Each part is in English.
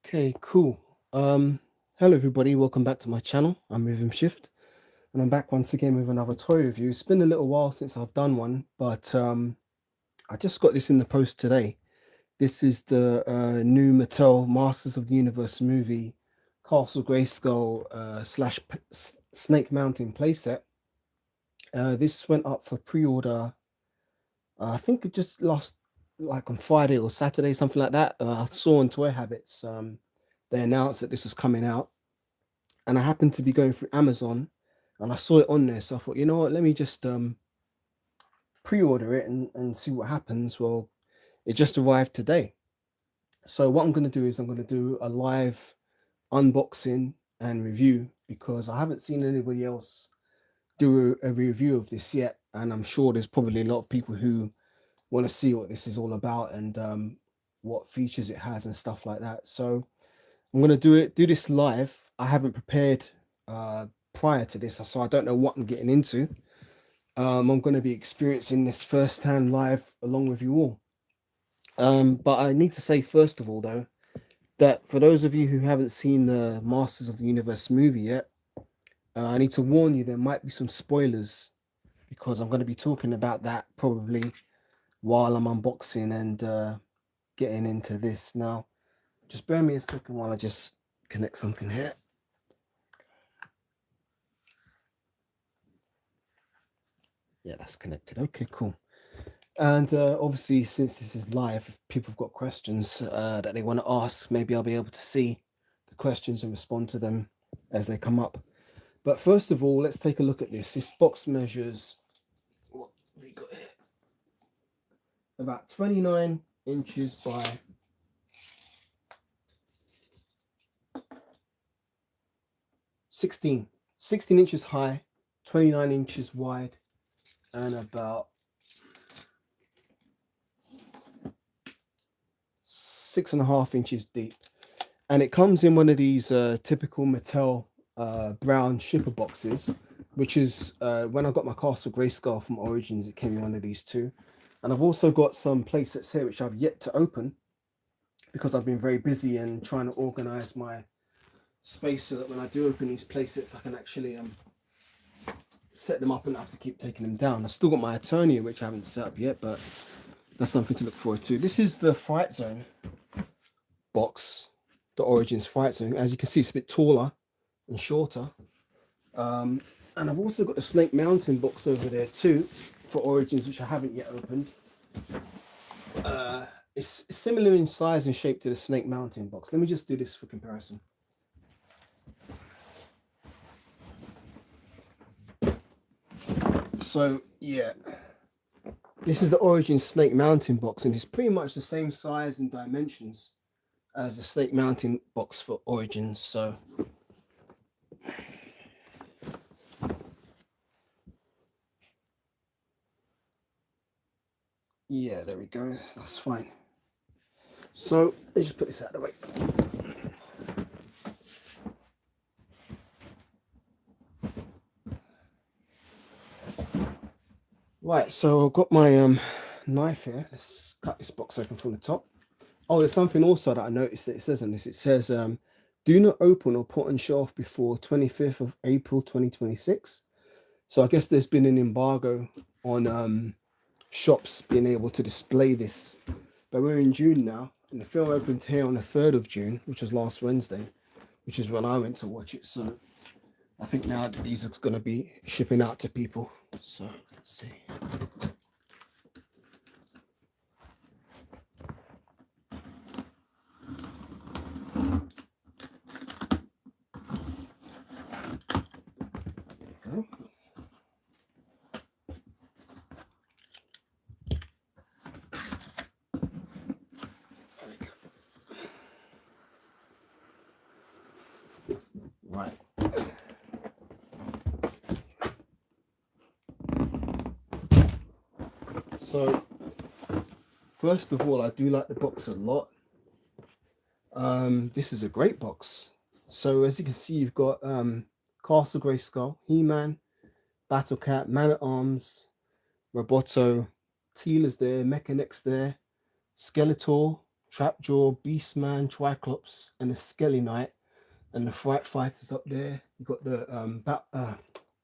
Okay, cool. Hello everybody, welcome back to my channel. I'm Rhythm Shift, and I'm back once again with another toy review. It's been a little while since I've done one, but I just got this in the post today. This is the new Mattel Masters of the Universe movie Castle Grayskull Snake Mountain playset. This went up for pre-order. I think it just last like on Friday or Saturday, something like that. I saw on Toy Habits. They announced that this was coming out, and I happened to be going through Amazon, and I saw it on there. So I thought, you know what, let me just pre-order it and see what happens. Well, it just arrived today. So what I'm going to do is I'm going to do a live unboxing and review because I haven't seen anybody else do a review of this yet, and I'm sure there's probably a lot of people who want to see what this is all about and what features it has and stuff like that. So I'm going to do this live. I haven't prepared prior to this, so I don't know what I'm getting into. I'm going to be experiencing this firsthand live along with you all. But I need to say first of all, though, that for those of you who haven't seen the Masters of the Universe movie yet, I need to warn you there might be some spoilers because I'm going to be talking about that probably while I'm unboxing and getting into this. Now, just bear me a second while I just connect something here. Yeah, that's connected. Okay, cool. And obviously, since this is live, if people have got questions that they want to ask, maybe I'll be able to see the questions and respond to them as they come up. But first of all, let's take a look at this. This box measures, what have we got here? About 29 inches by 16 inches high, 29 inches wide, and about 6.5 inches deep. And it comes in one of these typical Mattel brown shipper boxes, which is when I got my Castle Grayskull from Origins, it came in one of these too. And I've also got some playsets here which I've yet to open because I've been very busy and trying to organize my space so that when I do open these playsets, I can actually set them up and not have to keep taking them down. I've still got my Eternia, which I haven't set up yet, but that's something to look forward to. This is the Fight Zone box, the Origins Fight Zone. As you can see, it's a bit taller and shorter. And I've also got the Snake Mountain box over there too for Origins, which I haven't yet opened. It's similar in size and shape to the Snake Mountain box. Let me just do this for comparison. So yeah, this is the Origins Snake Mountain box, and it's pretty much the same size and dimensions as the Snake Mountain box for Origins. So yeah, there we go. That's fine. So let's just put this out of the way. Right, so I've got my knife here. Let's cut this box open from the top. Oh, there's something also that I noticed that it says on this. It says, do not open or put on shelf before 25th of April 2026. So I guess there's been an embargo on shops being able to display this. But we're in June now, and the film opened here on the 3rd of June, which was last Wednesday, which is when I went to watch it. So I think now these are going to be shipping out to people. So let's see. There we go. Right. So, first of all, I do like the box a lot. This is a great box. So, as you can see, you've got Castle Grayskull, He-Man, Battle Cat, Man-at-Arms, Roboto, Teela's there, Mechanex there, Skeletor, Trapjaw, Beastman, Triclops, and the Skelly Knight, and the Fright Fighters up there. You got the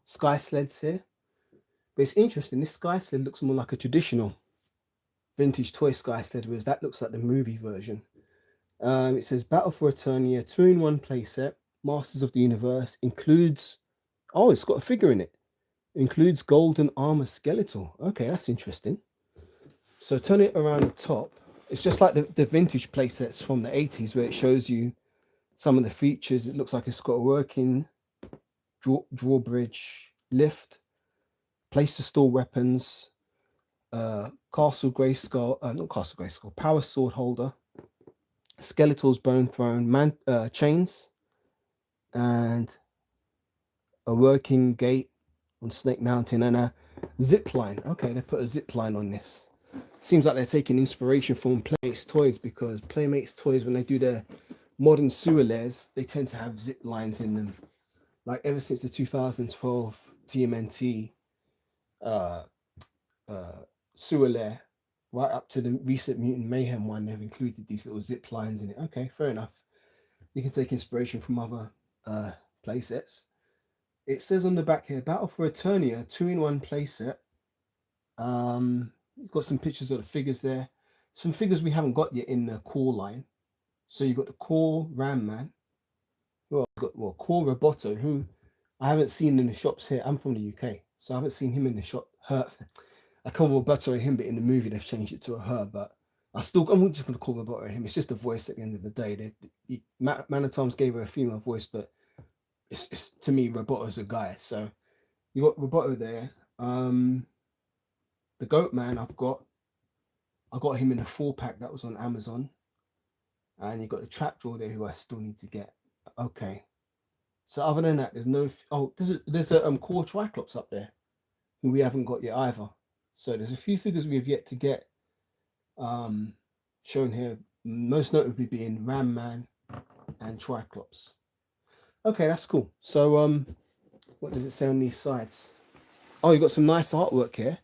Sky Sleds here. But it's interesting, this Sky Sled looks more like a traditional vintage toy Sky Sled, whereas that looks like the movie version. It says Battle for Eternia, 2-in-1 playset, Masters of the Universe, includes, oh, it's got a figure in it. Includes Golden Armor Skeletal. Okay, that's interesting. So turn it around the top. It's just like the vintage playsets from the 80s where it shows you some of the features. It looks like it's got a working drawbridge lift, place to store weapons, Castle Grayskull, not Castle Grayskull, power sword holder, Skeletor's bone throne, chains, and a working gate on Snake Mountain, and a zip line. Okay, they put a zip line on this. Seems like they're taking inspiration from Playmates toys, because Playmates toys, when they do their modern sewer layers, they tend to have zip lines in them. Like ever since the 2012 TMNT sewer layer, right up to the recent Mutant Mayhem one, they've included these little zip lines in it. Okay, fair enough. You can take inspiration from other playsets. It says on the back here, Battle for Eternia, 2-in-1 playset. You've got some pictures of the figures there. Some figures we haven't got yet in the core line. So you've got the core Ram Man. Well, core Roboto, who I haven't seen in the shops here. I'm from the UK, so I haven't seen him in the shop. I call Roboto him, but in the movie they've changed it to a her. But I'm just going to call Roboto him. It's just a voice at the end of the day. Man of Tom's gave her a female voice, but it's to me, Roboto's a guy. So you got Roboto there. The Goat Man I got him in a 4-pack that was on Amazon. And you got the Trapjaw there, who I still need to get. Okay. So other than that, there's no. There's a core Triclops up there, who we haven't got yet either. So there's a few figures we have yet to get. Shown here, most notably being Ram Man and Triclops. Okay, that's cool. So what does it say on these sides? Oh, you got some nice artwork here.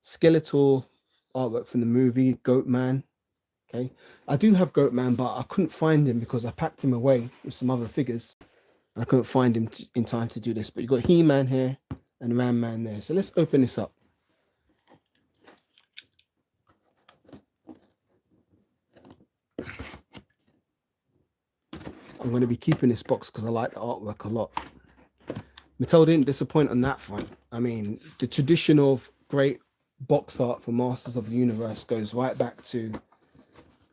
Skeletal artwork from the movie Goat Man. Okay, I do have Goat Man, but I couldn't find him because I packed him away with some other figures. I couldn't find him in time to do this. But you got He-Man here and Ram Man there. So let's open this up. I'm going to be keeping this box because I like the artwork a lot. Mattel didn't disappoint on that front. I mean, the tradition of great box art for Masters of the Universe goes right back to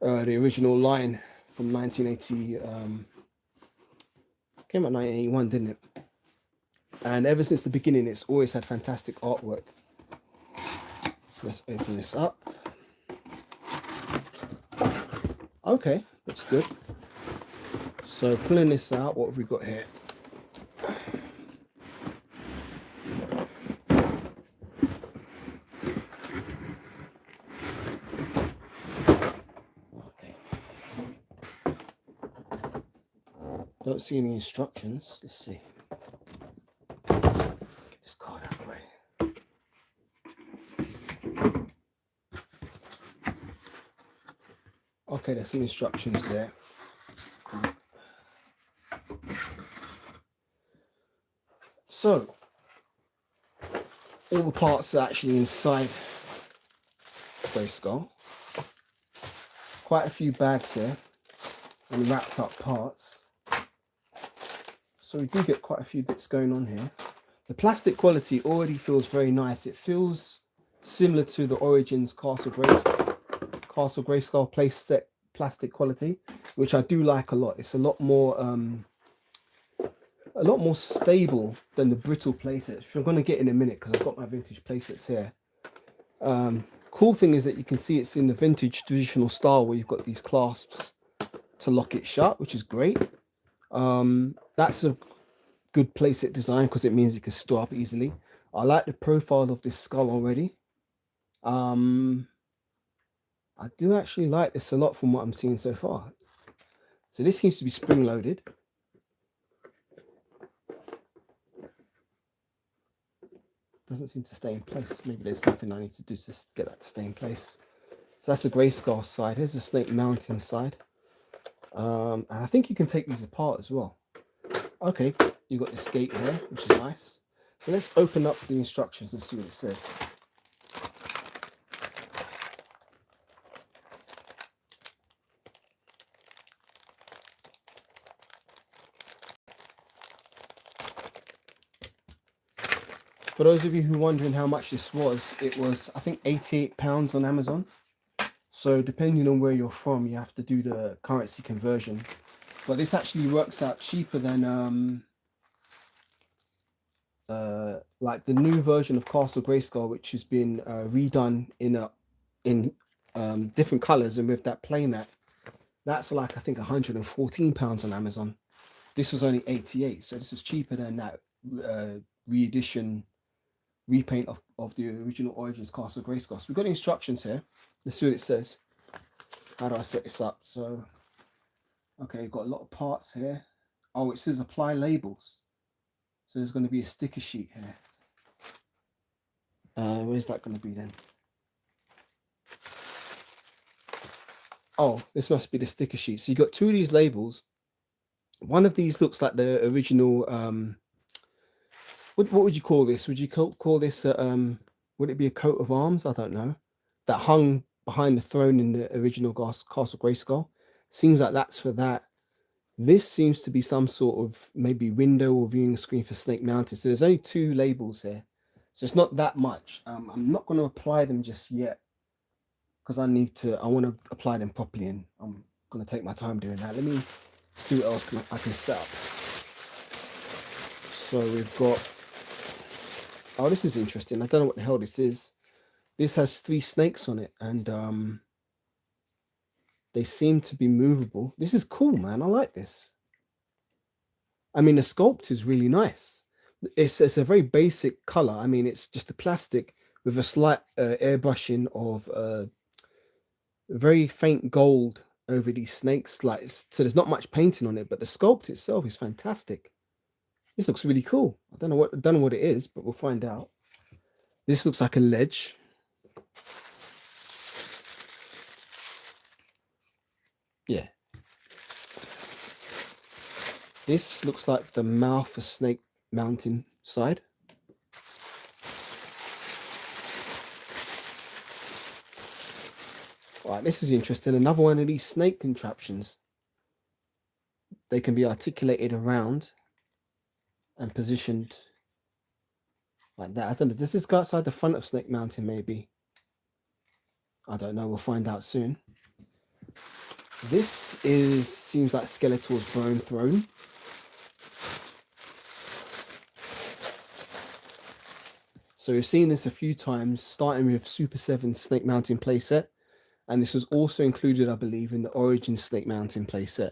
the original line from 1980. Came out 1981, didn't it? And ever since the beginning, it's always had fantastic artwork. So let's open this up. Okay, looks good. So pulling this out, what have we got here? Okay. Don't see any instructions. Let's see. Get this card out of the way. Okay, there's some instructions there. So, all the parts are actually inside Grayskull. Quite a few bags there and wrapped up parts. So we do get quite a few bits going on here. The plastic quality already feels very nice. It feels similar to the Origins Castle Grayskull playset plastic quality, which I do like a lot. It's a lot more stable than the brittle playsets, which I'm going to get in a minute because I've got my vintage playsets here. Cool thing is that you can see it's in the vintage traditional style where you've got these clasps to lock it shut, which is great. That's a good playset design because it means it can store up easily. I like the profile of this skull already. I do actually like this a lot from what I'm seeing so far. So this seems to be spring loaded. Doesn't seem to stay in place. Maybe there's something I need to do to get that to stay in place. So that's the Grayskull side. Here's the Snake Mountain side. And I think you can take these apart as well. Okay, you got this gate here, which is nice. So let's open up the instructions and see what it says. For those of you who are wondering how much this was, it was, I think, £88 on Amazon. So depending on where you're from, you have to do the currency conversion. But this actually works out cheaper than like the new version of Castle Grayskull, which has been redone in different colors and with that playmat. That's like, I think, £114 on Amazon. This was only 88, so this is cheaper than that reedition, repaint of the original Origins Castle Grayskull. So we've got the instructions here. Let's see what it says. How do I set this up? So, okay, you've got a lot of parts here. Oh, it says apply labels. So there's going to be a sticker sheet here. Where's that going to be then? Oh, this must be the sticker sheet. So you got two of these labels. One of these looks like the original. What would you call this? Would you call this? Would it be a coat of arms? I don't know. That hung behind the throne in the original Castle Grayskull. Seems like that's for that. This seems to be some sort of maybe window or viewing screen for Snake Mountain. So there's only two labels here. So it's not that much. I'm not going to apply them just yet because I want to apply them properly, and I'm going to take my time doing that. Let me see what else I can set up. So we've got, oh, this is interesting. I don't know what the hell this is. This has 3 snakes on it, and they seem to be movable. This is cool, man. I like this. I mean, the sculpt is really nice. It's a very basic color. I mean, it's just a plastic with a slight airbrushing of very faint gold over these snakes. Like, so there's not much painting on it, but the sculpt itself is fantastic. This looks really cool. I don't know what it is, but we'll find out. This looks like a ledge. Yeah. This looks like the mouth of Snake Mountain side. All right, this is interesting. Another one of these snake contraptions. They can be articulated around and positioned like that. I don't know. Does this go outside the front of Snake Mountain, maybe? I don't know. We'll find out soon. This seems like Skeletor's bone throne. So we've seen this a few times, starting with Super 7 Snake Mountain playset. And this was also included, I believe, in the Origin Snake Mountain playset.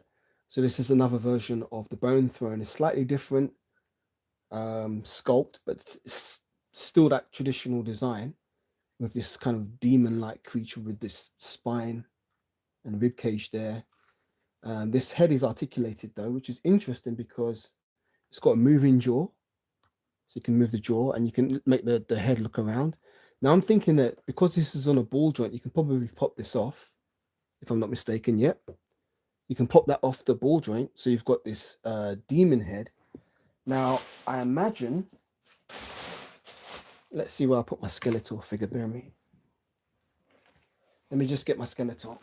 So this is another version of the bone throne. A slightly different sculpt, but it's still that traditional design with this kind of demon-like creature with this spine and rib cage there. This head is articulated though, which is interesting because it's got a moving jaw. So you can move the jaw and you can make the head look around. Now I'm thinking that because this is on a ball joint, you can probably pop this off, if I'm not mistaken. Yep. You can pop that off the ball joint. So you've got this demon head. Now, I imagine, let's see where I put my Skeletor figure, bear me. Let me just get my Skeletor.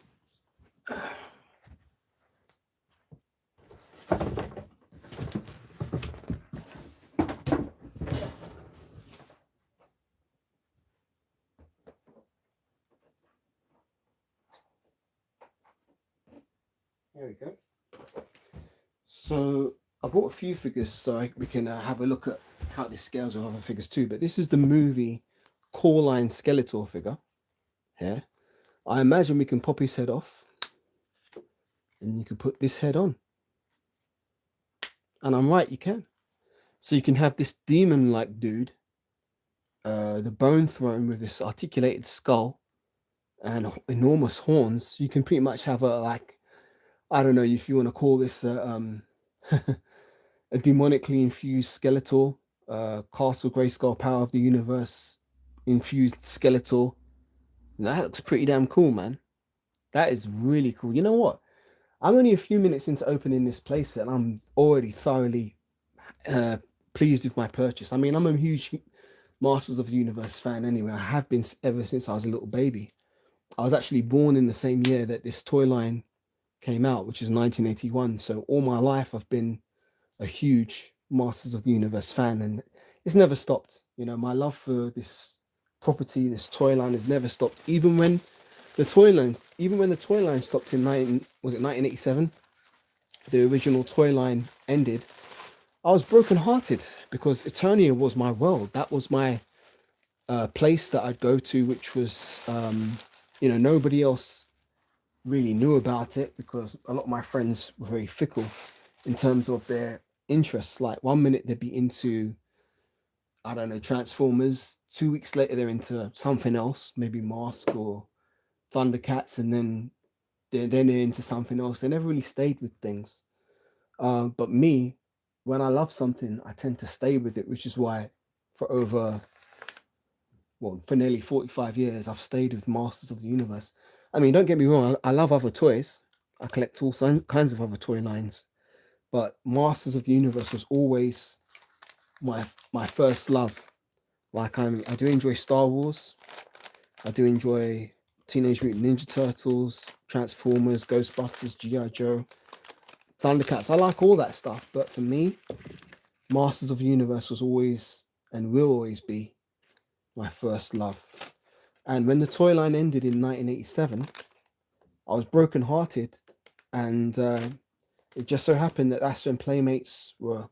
There we go. So I bought a few figures so we can have a look at how this scales with other figures too. But this is the movie Coraline Skeletor figure here. I imagine we can pop his head off and you can put this head on. And I'm right, you can. So you can have this demon-like dude, the bone throne with this articulated skull and enormous horns. You can pretty much have a, like, I don't know if you want to call this a demonically infused Skeletor, Castle Grayskull, Power of the Universe infused Skeletor. That looks pretty damn cool, man. That is really cool. You know what? I'm only a few minutes into opening this playset and I'm already thoroughly uh, pleased with my purchase. I mean, I'm a huge Masters of the Universe fan anyway. I have been ever since I was a little baby. I was actually born in the same year that this toy line came out, which is 1981. So all my life I've been a huge Masters of the Universe fan, and it's never stopped. You know, my love for this property, this toy line, has never stopped. Even when the toy line stopped in 1987, the original toy line ended. I was brokenhearted because Eternia was my world. That was my place that I'd go to, which was, nobody else really knew about it because a lot of my friends were very fickle in terms of their interests. Like one minute they'd be into, I don't know, Transformers. 2 weeks later they're into something else, maybe Mask or Thundercats, and then they're into something else. They never really stayed with things. But me, when I love something, I tend to stay with it, which is why for for nearly 45 years, I've stayed with Masters of the Universe. I mean, don't get me wrong, I love other toys. I collect all kinds of other toy lines. But Masters of the Universe was always my first love. Like I do enjoy Star Wars. I do enjoy Teenage Mutant Ninja Turtles, Transformers, Ghostbusters, G.I. Joe, Thundercats. I like all that stuff. But for me, Masters of the Universe was always and will always be my first love. And when the toy line ended in 1987, I was brokenhearted, and it just so happened that that's when Playmates were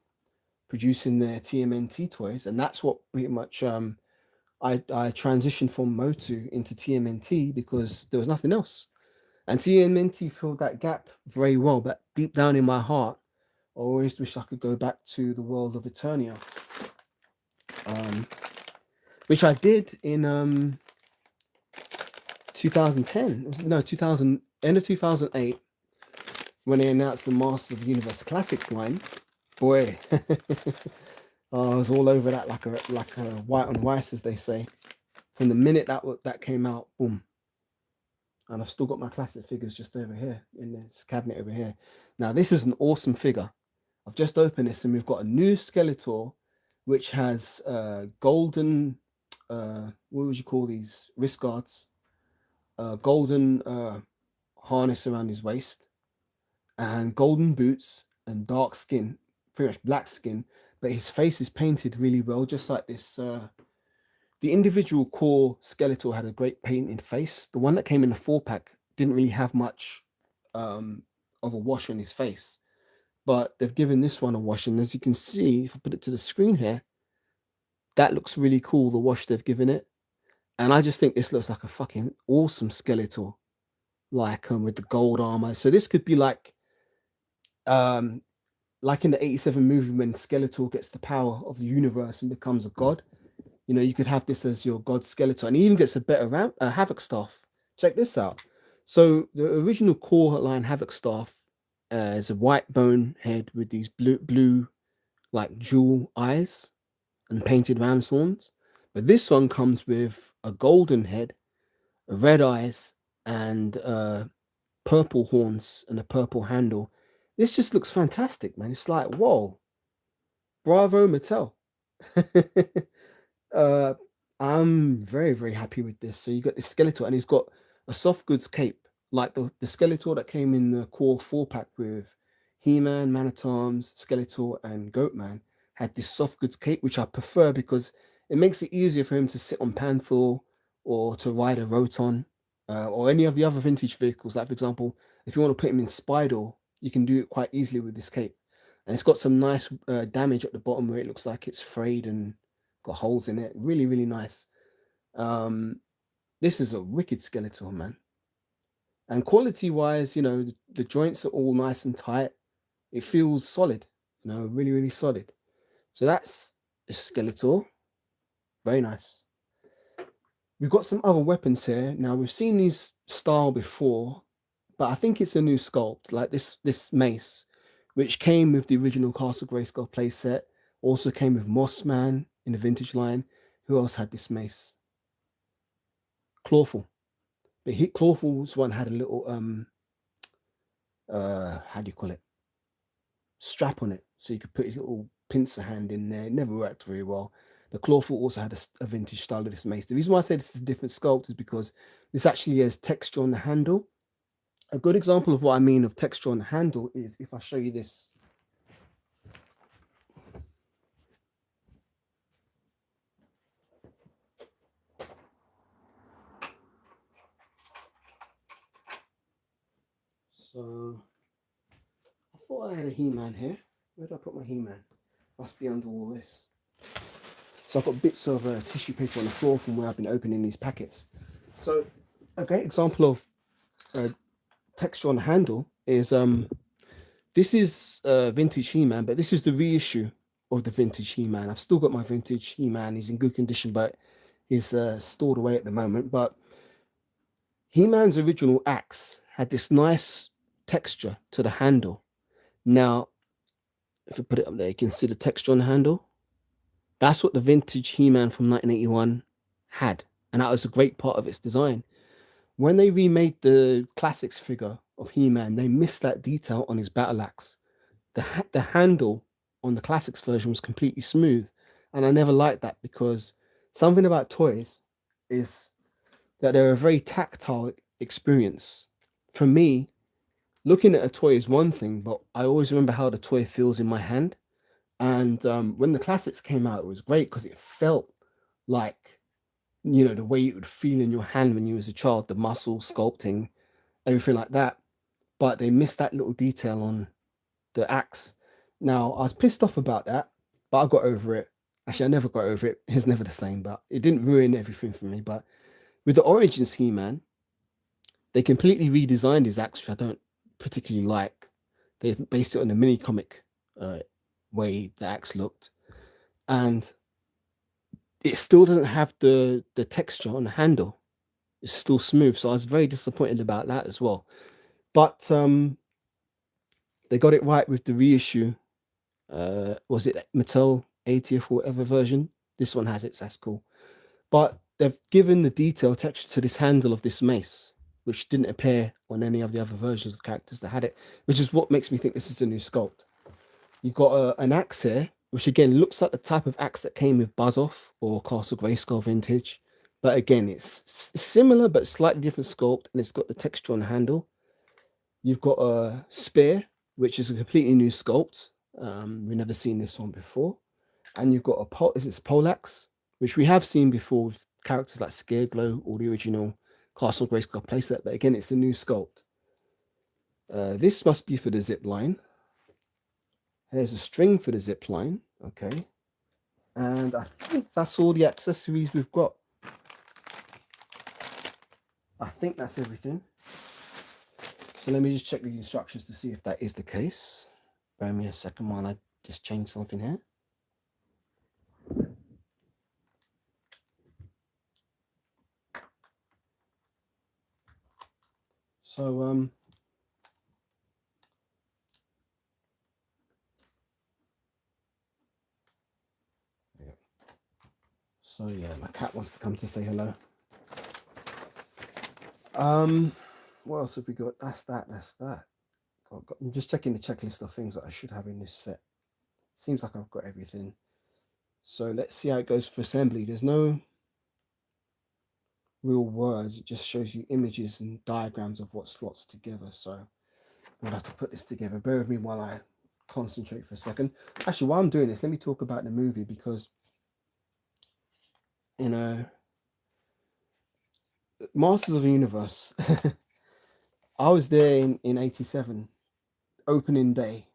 producing their TMNT toys, and that's what pretty much I transitioned from Motu into TMNT because there was nothing else, and TMNT filled that gap very well. But deep down in my heart, I always wish I could go back to the world of Eternia, um, which I did in 2010. No, 2000, end of 2008, when they announced the Masters of the Universe Classics line. Boy, I was all over that like a white on rice, as they say. From the minute that came out, boom. And I've still got my classic figures just over here in this cabinet over here. Now this is an awesome figure. I've just opened this and we've got a new Skeletor, which has golden, what would you call these wrist guards? Golden harness around his waist, and golden boots and dark skin, pretty much black skin, but his face is painted really well, just like this. The individual core Skeletor had a great painted face. The one that came in the 4-pack didn't really have much of a wash on his face, but they've given this one a wash, and as you can see, if I put it to the screen here, that looks really cool, the wash they've given it. And I just think this looks like a fucking awesome Skeletor, like with the gold armor. So this could be um like in the 87 movie when Skeletor gets the power of the universe and becomes a god. You know, you could have this as your god Skeletor, and he even gets a better Havoc staff. Check this out. So the original core line Havoc staff is a white bone head with these blue like jewel eyes and painted ram's horns. But this one comes with a golden head, red eyes, and purple horns and a purple handle. This just looks fantastic, man. It's like, whoa, bravo, Mattel. uh, I'm very, very happy with this. So you got this Skeletor, and he's got a soft goods cape, like the Skeletor that came in the core 4-pack with He-Man, Man at Arms, Skeletor, and Goatman. Had this soft goods cape, which I prefer because it makes it easier for him to sit on Panther or to ride a Roton or any of the other vintage vehicles. Like, for example, if you want to put him in Spider, you can do it quite easily with this cape. And it's got some nice damage at the bottom where it looks like it's frayed and got holes in it. Really, really nice. This is a wicked Skeletor, man. And quality-wise, the joints are all nice and tight. It feels solid, really, really solid. So that's a Skeletor. Very nice. We've got some other weapons here. Now, we've seen these style before, but I think it's a new sculpt, like this mace, which came with the original Castle Grayskull playset. Also came with Mossman in the vintage line. Who else had this mace? Clawful. But Clawful's one had a little how do you call it, strap on it, so you could put his little pincer hand in there. It never worked very well. The Clawful also had a vintage style of this mace. The reason why I say this is a different sculpt is because this actually has texture on the handle. A good example of what I mean of texture on the handle is if I show you this. So I thought I had a He-Man here. Where did I put my He-Man? Must be under all this. So I've got bits of tissue paper on the floor from where I've been opening these packets. So a great example of texture on the handle is this is vintage He-Man, but this is the reissue of the vintage He-Man. I've still got my vintage He-Man. He's in good condition, but he's stored away at the moment. But He-Man's original axe had this nice texture to the handle. Now, if you put it up there, you can see the texture on the handle. That's what the vintage He-Man from 1981 had, and that was a great part of its design. When they remade the classics figure of He-Man, they missed that detail on his battle axe. The handle on the classics version was completely smooth, and I never liked that because something about toys is that they're a very tactile experience. For me, looking at a toy is one thing, but I always remember how the toy feels in my hand. And when the classics came out, it was great because it felt like, you know, the way it would feel in your hand when you was a child, the muscle sculpting, everything like that. But they missed that little detail on the axe. Now, I was pissed off about that, but I got over it. Actually, I never got over it. It's never the same, but it didn't ruin everything for me. But with the Origins He-Man, they completely redesigned his axe, which I don't particularly like. They based it on the mini comic way the axe looked, and it still doesn't have the texture on the handle. It's still smooth, so I was very disappointed about that as well. But they got it right with the reissue. Was it Mattel 80th or whatever version? This one has it, so that's cool. But they've given the detail texture to this handle of this mace, which didn't appear on any of the other versions of characters that had it, which is what makes me think this is a new sculpt. You've got an axe here, which again looks like the type of axe that came with Buzz Off or Castle Grayskull vintage. But again, it's similar but slightly different sculpt, and it's got the texture on the handle. You've got a spear, which is a completely new sculpt. We've never seen this one before. And you've got a poleaxe, which we have seen before with characters like Scareglow or the original Castle Grayskull playset. But again, it's a new sculpt. This must be for the zip line. There's a string for the zip line, okay. And I think that's all the accessories we've got. I think that's everything. So let me just check these instructions to see if that is the case. Bear me a second while I just change something here. So So yeah, my cat wants to come to say hello. What else have we got? That's that. I'm just checking the checklist of things that I should have in this set. Seems like I've got everything. So let's see how it goes for assembly. There's no real words. It just shows you images and diagrams of what slots together. So we'll have to put this together. Bear with me while I concentrate for a second. Actually, while I'm doing this, let me talk about the movie because, you know, Masters of the Universe, I was there in 87, opening day,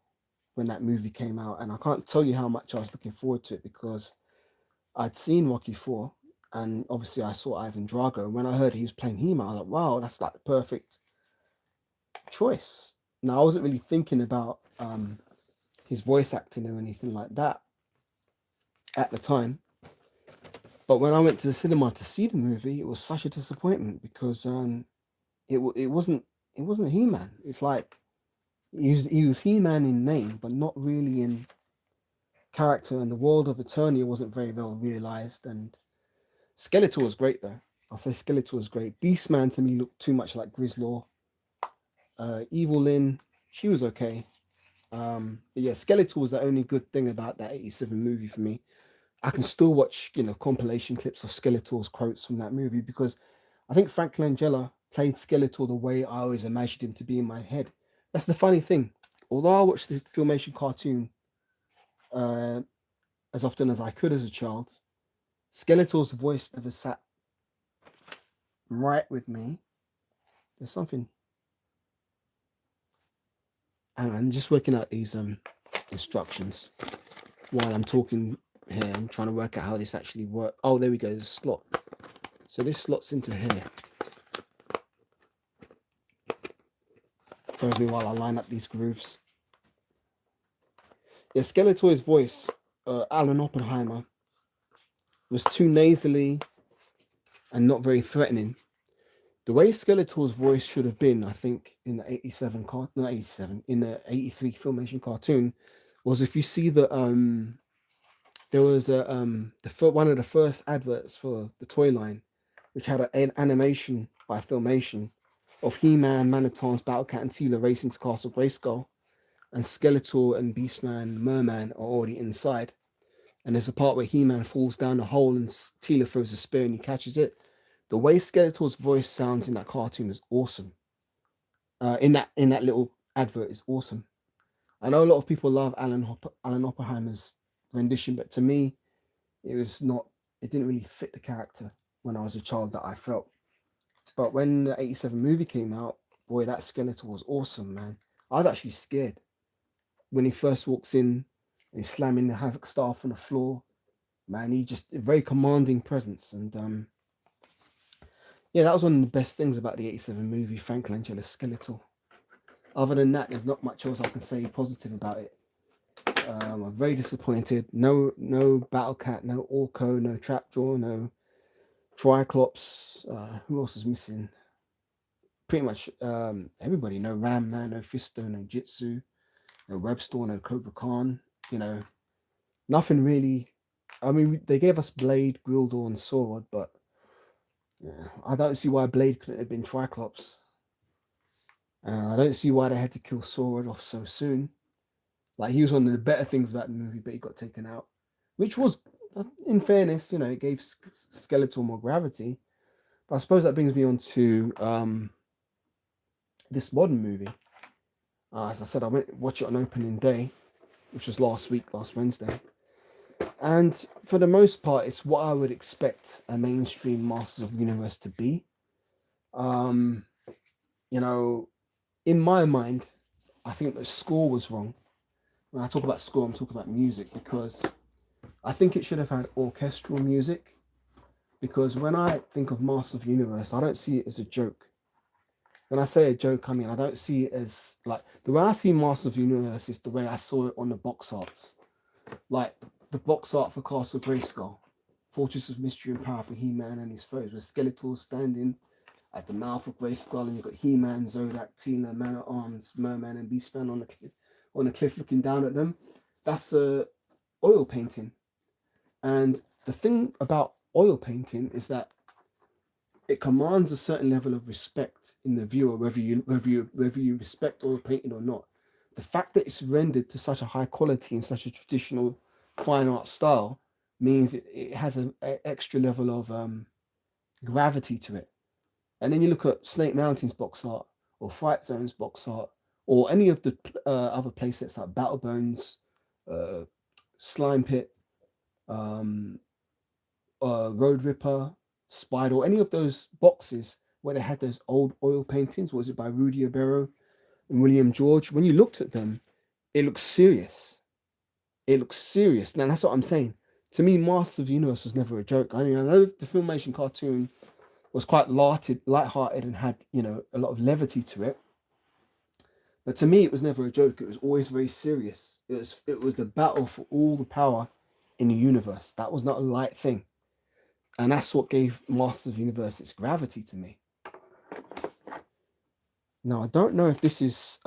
when that movie came out. And I can't tell you how much I was looking forward to it because I'd seen Rocky 4 and obviously I saw Ivan Drago. And when I heard he was playing He-Man, I was like, wow, that's like the perfect choice. Now, I wasn't really thinking about his voice acting or anything like that at the time. But when I went to the cinema to see the movie, it was such a disappointment because it wasn't He-Man. It's like he was He-Man in name, but not really in character. And the world of Eternia wasn't very well realized. And Skeletor was great though. I'll say Skeletor was great. Beastman to me looked too much like Grislaw. Evil Lynn, she was okay. But yeah, Skeletor was the only good thing about that 87 movie for me. I can still watch, compilation clips of Skeletor's quotes from that movie because I think Frank Langella played Skeletor the way I always imagined him to be in my head. That's the funny thing. Although I watched the Filmation cartoon uh, as often as I could as a child, Skeletor's voice never sat right with me. There's something. And I'm just working out these instructions while I'm talking here. I'm trying to work out how this actually works. Oh, there we go. There's a slot. So this slots into here. Bear with me while I line up these grooves. Yeah, Skeletor's voice, Alan Oppenheimer, was too nasally and not very threatening. The way Skeletor's voice should have been, I think, in the 87 not 87, in the 83 Filmation cartoon, was if you see the there was a one of the first adverts for the toy line, which had an animation by Filmation of He-Man, Manitons, Battlecat, and Teela racing to Castle Grayskull, and Skeletor and Beastman and Merman are already inside. And there's a part where He-Man falls down a hole and Teela throws a spear and he catches it. The way Skeletor's voice sounds in that cartoon is awesome. In that little advert is awesome. I know a lot of people love Alan Oppenheimer's rendition, but to me, it was not. It didn't really fit the character when I was a child that I felt. But when the 87 movie came out, boy, that Skeletor was awesome, man. I was actually scared when he first walks in and he's slamming the Havoc staff on the floor. Man, he just a very commanding presence. And yeah, that was one of the best things about the 87 movie, Frank Langella's Skeletor. Other than that, there's not much else I can say positive about it. I'm very disappointed. No Battlecat, no Orko, no Trapjaw, no Triclops. Who else is missing? Pretty much everybody. No Ram Man, no Fisto, no Jitsu, no Webstore, no Cobra Khan. Nothing really. I mean, they gave us Blade, Gwildor, and Sword, but yeah, I don't see why Blade couldn't have been Triclops. I don't see why they had to kill Sword off so soon. Like, he was one of the better things about the movie, but he got taken out, which was, in fairness, it gave Skeletor more gravity. But I suppose that brings me on to this modern movie. As I said, I went to watch it on opening day, which was last Wednesday. And for the most part, it's what I would expect a mainstream Masters of the Universe to be. In my mind, I think the score was wrong. When I talk about score, I'm talking about music, because I think it should have had orchestral music. Because when I think of Masters of the Universe, I don't see it as a joke. When I say a joke, I mean, I don't see it as, like, the way I see Masters of the Universe is the way I saw it on the box arts. Like, the box art for Castle Grayskull, Fortress of Mystery and Power for He-Man and his foes, where Skeletor's standing at the mouth of Grayskull, and you've got He-Man, Zodak, Teela, Man-at-Arms, Merman, and Beastman on the cliff looking down at them. That's a oil painting. And the thing about oil painting is that it commands a certain level of respect in the viewer, whether you respect oil painting or not. The fact that it's rendered to such a high quality in such a traditional fine art style means it has an extra level of gravity to it. And then you look at Snake Mountain's box art, or Fright Zone's box art, or any of the other playsets like Battle Bones, Slime Pit, Road Ripper, Spider, or any of those boxes where they had those old oil paintings. Was it by Rudy Obero and William George? When you looked at them, it looks serious. It looks serious. Now, that's what I'm saying. To me, Masters of the Universe was never a joke. I mean, I know the Filmation cartoon was quite light-hearted and had, a lot of levity to it. But to me, it was never a joke. It was always very serious. It was the battle for all the power in the universe. That was not a light thing. And that's what gave Masters of the Universe its gravity to me. Now, I don't know if this is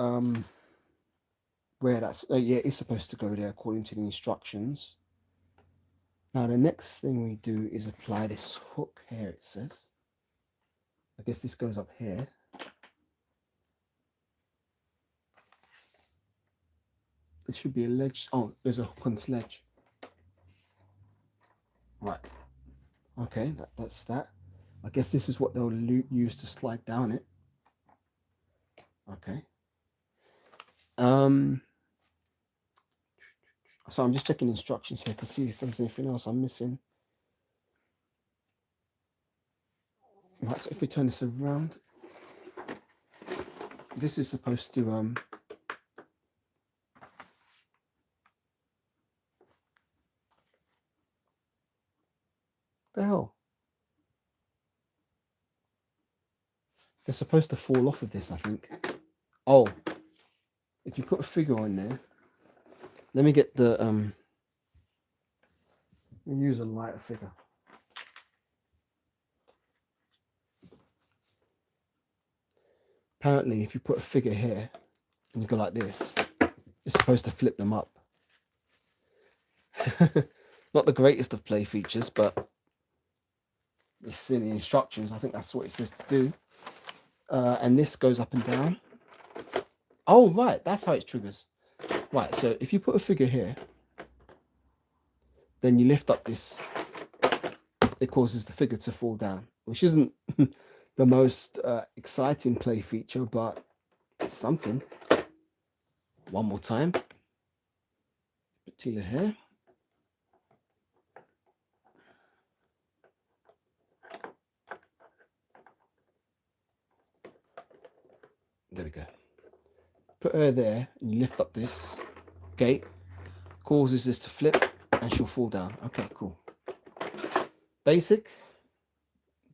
where that's... yeah, it's supposed to go there according to the instructions. Now, the next thing we do is apply this hook here, it says. I guess this goes up here. There should be a ledge. Oh, there's a hook on sledge. Right. Okay, that's that. I guess this is what they'll use to slide down it. Okay. So I'm just checking instructions here to see if there's anything else I'm missing. Right, so if we turn this around, this is supposed to the hell? They're supposed to fall off of this, I think. Oh, if you put a figure on there, let me get the use a lighter figure. Apparently, if you put a figure here and you go like this, it's supposed to flip them up. Not the greatest of play features, but it's in the instructions. I think that's what it says to do. And this goes up and down. Oh, right. That's how it triggers. Right. So if you put a figure here, then you lift up this, it causes the figure to fall down, which isn't the most exciting play feature, but it's something. One more time. Put Tila here. There we go. Put her there, and you lift up this gate, causes this to flip, and she'll fall down. Okay, cool. Basic,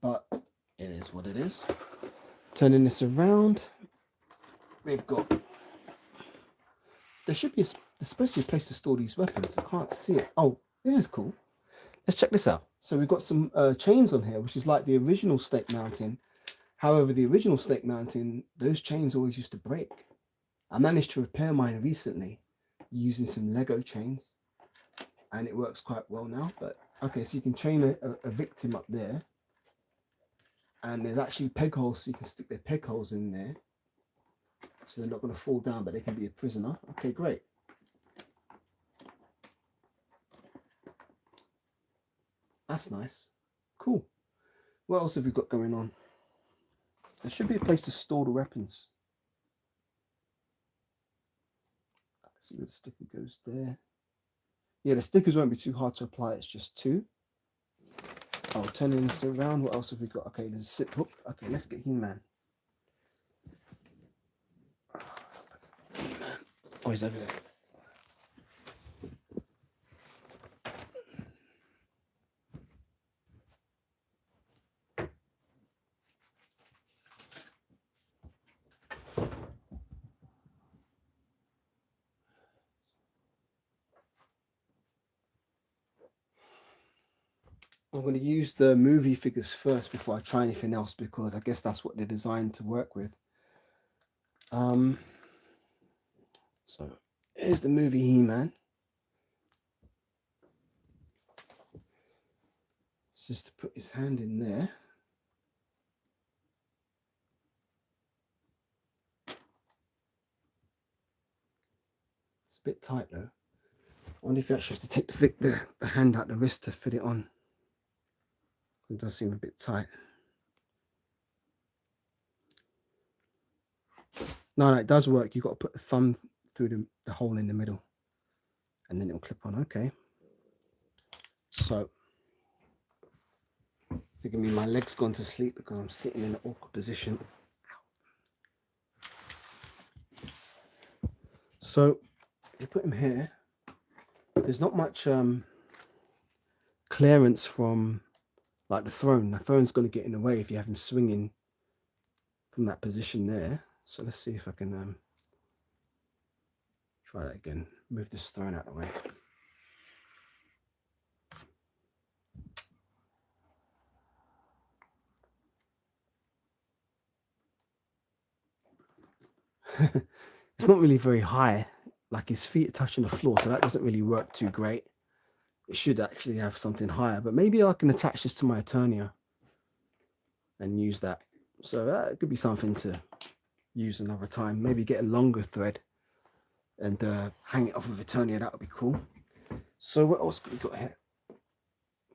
but it is what it is. Turning this around, we've got, there should be especially a place to store these weapons. I can't see it. Oh, this is cool. Let's check this out. So we've got some chains on here, which is like the original snake mountain. However, the original snake mountain, those chains always used to break. I managed to repair mine recently using some Lego chains, and it works quite well now. But okay, so you can chain a victim up there, and there's actually peg holes, so you can stick their peg holes in there, so they're not going to fall down, but they can be a prisoner. Okay, great. That's nice. Cool. What else have we got going on? There should be a place to store the weapons. See where the sticker goes there. Yeah, the stickers won't be too hard to apply. It's just 2. Oh, turning this around. What else have we got? Okay, there's a zip hook. Okay, let's get He-Man. He-Man. Oh, he's over there. I'm going to use the movie figures first before I try anything else, because I guess that's what they're designed to work with. So here's the movie He-Man. It's just to put his hand in there. It's a bit tight though. I wonder if you actually have to take the hand out the wrist to fit it on. It does seem a bit tight. No, it does work. You've got to put the thumb through the hole in the middle, and then it'll clip on. Okay. So, forgive me, my leg's gone to sleep because I'm sitting in an awkward position. So, if you put him here, there's not much clearance from like the throne. The throne's going to get in the way if you have him swinging from that position there. So let's see if I can try that again. Move this throne out of the way. It's not really very high. Like his feet are touching the floor, so that doesn't really work too great. It should actually have something higher, but maybe I can attach this to my Eternia and use that. So that could be something to use another time. Maybe get a longer thread and hang it off with Eternia. That would be cool. So what else we got here?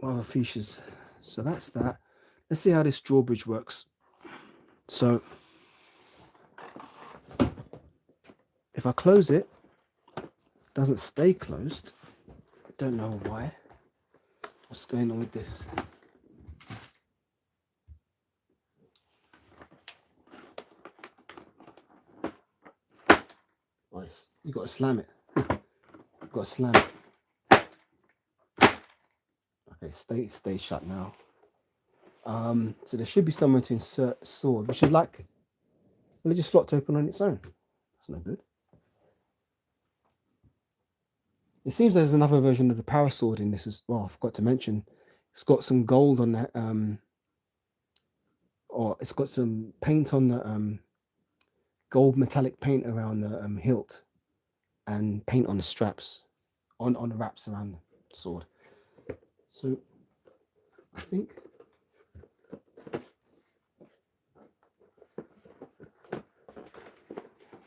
Other features. So that's that. Let's see how this drawbridge works. So if I close it, it doesn't stay closed. I don't know why. What's going on with this? Nice. You got to slam it. You've got to slam it. Okay, stay shut now. So there should be somewhere to insert a sword, which is like, well, it just flopped open on its own. That's no good. It seems there's another version of the power sword in this as well. I forgot to mention. It's got some gold on that, or it's got some paint on the gold metallic paint around the hilt, and paint on the straps, on the wraps around the sword. So I think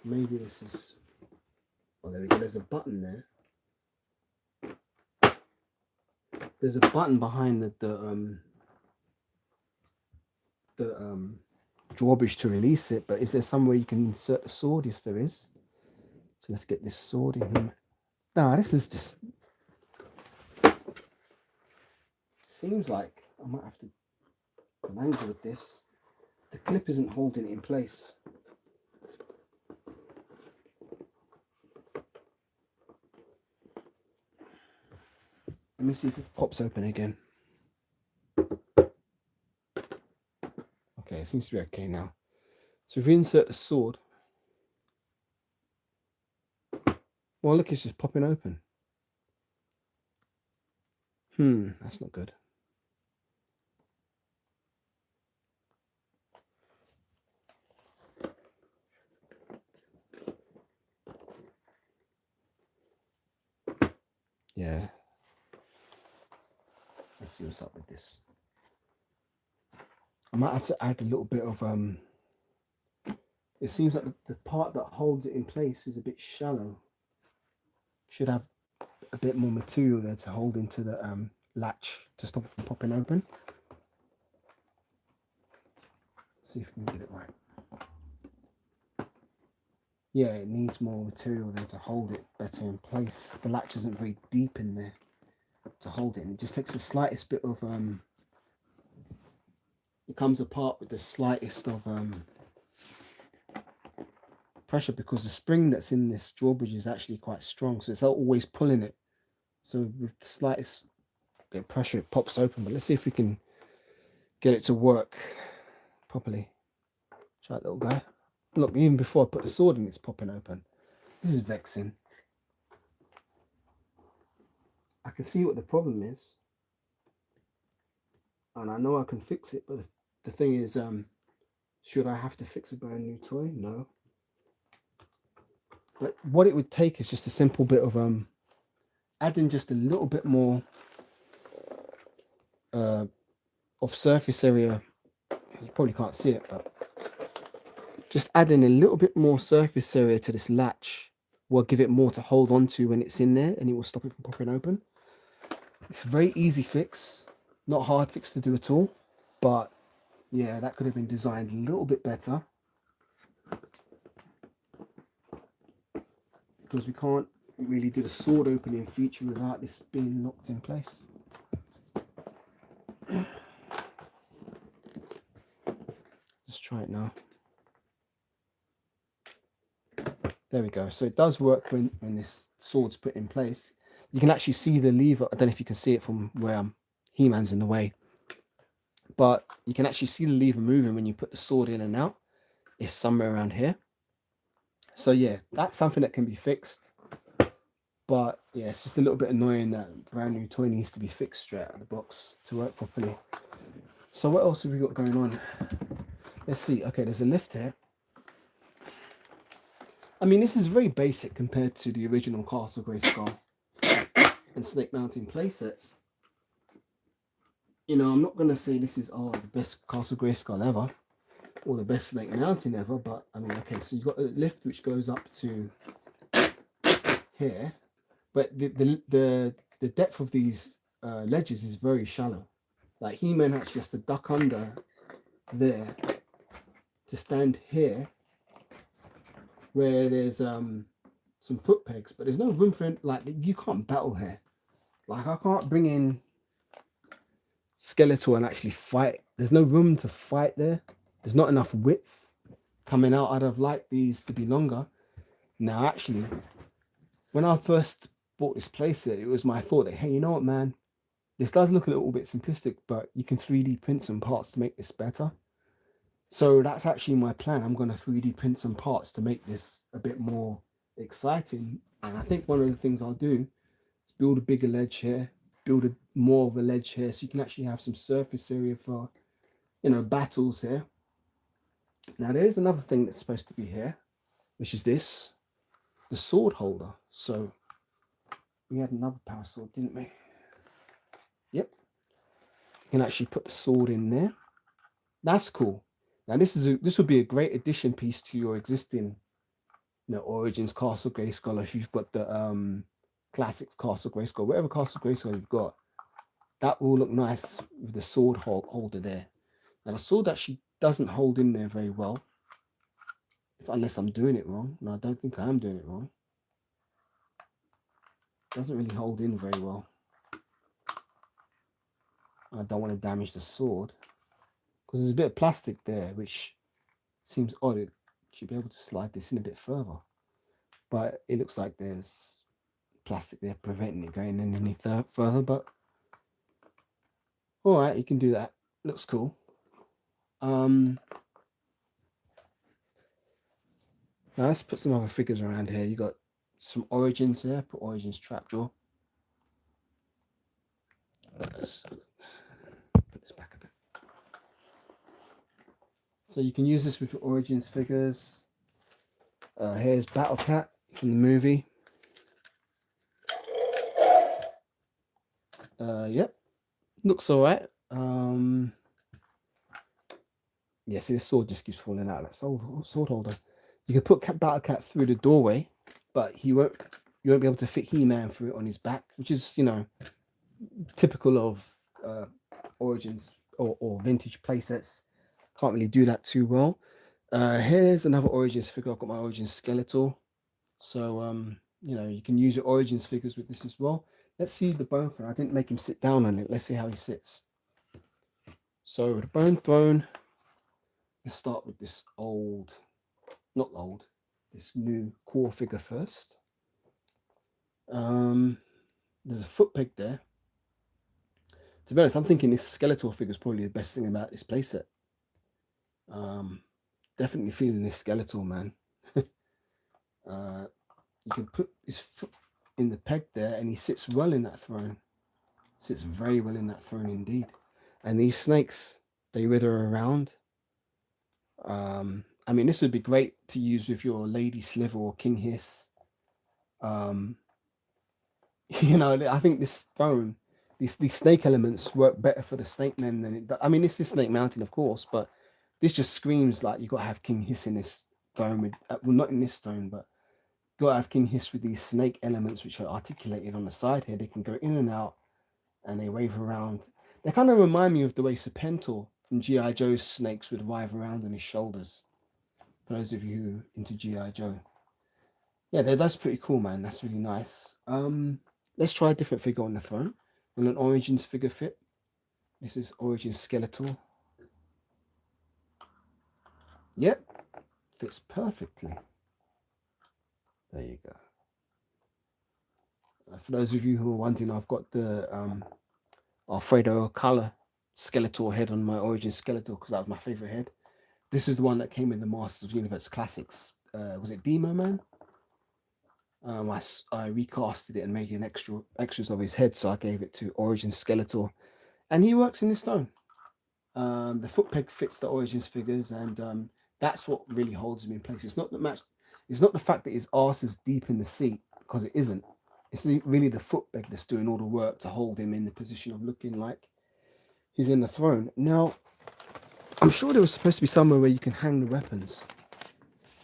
maybe this is. Oh, there we go. There's a button there. There's a button behind the drawbridge to release it, but is there somewhere you can insert the sword? Yes, there is. So let's get this sword in here. Nah, this is just. Seems like I might have to angle with this. The clip isn't holding it in place. Let me see if it pops open again. Okay, it seems to be okay now. So if we insert the sword, well, look, it's just popping open. That's not good. Yeah. Let's see what's up with this. I might have to add a little bit of it seems like the part that holds it in place is a bit shallow. Should have a bit more material there to hold into the latch to stop it from popping open. Let's see if we can get it right. Yeah, it needs more material there to hold it better in place. The latch isn't very deep in there to hold it, and it just takes the slightest bit of it comes apart with the slightest of pressure, because the spring that's in this drawbridge is actually quite strong, so it's not always pulling it. So with the slightest bit of pressure, it pops open. But let's see if we can get it to work properly. Try it, little guy. Look, even before I put the sword in, it's popping open. This is vexing. I can see what the problem is, and I know I can fix it, but the thing is, should I have to fix a brand new toy? No. But what it would take is just a simple bit of adding just a little bit more of surface area. You probably can't see it, but just adding a little bit more surface area to this latch will give it more to hold on to when it's in there, and it will stop it from popping open. It's a very easy fix, not hard fix to do at all, but yeah, that could have been designed a little bit better, because we can't really do the sword opening feature without this being locked in place. Let's try it now. There we go. So it does work when this sword's put in place. You can actually see the lever. I don't know if you can see it from where He-Man's in the way, but you can actually see the lever moving when you put the sword in and out. It's somewhere around here. So yeah, that's something that can be fixed. But yeah, it's just a little bit annoying that brand new toy needs to be fixed straight out of the box to work properly. So what else have we got going on? Let's see. Okay, there's a lift here. I mean, this is very basic compared to the original Castle Grayskull and Snake Mountain playsets. You know, I'm not going to say this is the best Castle Grayskull ever, or the best snake mounting ever, but I mean, okay, so you've got a lift which goes up to here, but the depth of these ledges is very shallow. Like He-Man actually has to duck under there to stand here where there's some foot pegs, but there's no room for it. Like, you can't battle here. Like, I can't bring in Skeletor and actually fight. There's no room to fight there. There's not enough width coming out. I'd have liked these to be longer. Now, actually, when I first bought this playset, it was my thought that, hey, you know what, man? This does look a little bit simplistic, but you can 3D print some parts to make this better. So that's actually my plan. I'm going to 3D print some parts to make this a bit more exciting. And I think one of the things I'll do is build a bigger ledge here, build more of a ledge here, so you can actually have some surface area for, battles here. Now there's another thing that's supposed to be here, which is this, the sword holder. So we had another power sword, didn't we? Yep. You can actually put the sword in there. That's cool. Now this would be a great addition piece to your existing, Origins Castle Grayskull. If you've got the Classics Castle Grayskull, whatever Castle Grayskull you've got, that will look nice with the sword holder there. Now the sword actually doesn't hold in there very well, unless I'm doing it wrong. No, I don't think I am doing it wrong. It doesn't really hold in very well. I don't want to damage the sword because there's a bit of plastic there, which seems odd. It should be able to slide this in a bit further, but it looks like there's plastic there preventing it going in any further. But all right, you can do that. Looks cool. Now let's put some other figures around here. You got some Origins here. Put Origins Trapjaw. Let's put this back a bit. So you can use this with your Origins figures. Here's Battle Cat from the movie. Yep, looks all right. Yeah, see, this sword just keeps falling out. That's the sword holder. You can put Battle Cat through the doorway, but you won't be able to fit He-Man through it on his back, which is, typical of Origins or vintage playsets. Can't really do that too well. Here's another Origins figure. I've got my Origins Skeletor. So, you can use your Origins figures with this as well. Let's see the bone throne. I didn't make him sit down on it. Let's see how he sits. So the bone throne, let's start with this this new core figure first. There's a foot peg there. To be honest, I'm thinking this Skeletor figure is probably the best thing about this playset. Definitely feeling this Skeletor, man. You can put his foot in the peg there, and he sits well in that throne. Sits very well in that throne indeed. And these snakes, they wither around. I mean, this would be great to use with your Lady Sliver or King Hiss. I think this throne, these snake elements work better for the snake men than it does. I mean, this is snake mountain, of course, but this just screams like you got to have King Hiss in this throne with, well, not in this throne, but you got to have King Hiss with these snake elements which are articulated on the side here. They can go in and out, and they wave around. They kind of remind me of the way Serpentor from G.I. Joe's snakes would wave around on his shoulders. For those of you who are into G.I. Joe. Yeah, that's pretty cool, man. That's really nice. Let's try a different figure on the throne. Will an Origins figure fit? This is Origins Skeletor. Yep, fits perfectly. There you go. For those of you who are wondering, I've got the Alfredo Color Skeletor head on my Origins Skeletor because that was my favorite head. This is the one that came in the Masters of the Universe Classics. Was it Demo Man? I recasted it and made an extras of his head, so I gave it to Origins Skeletor, and he works in this stone. The foot peg fits the Origins figures, and that's what really holds him in place. It's not the fact that his arse is deep in the seat, because it isn't. It's really the foot peg that's doing all the work to hold him in the position of looking like he's in the throne. Now, I'm sure there was supposed to be somewhere where you can hang the weapons.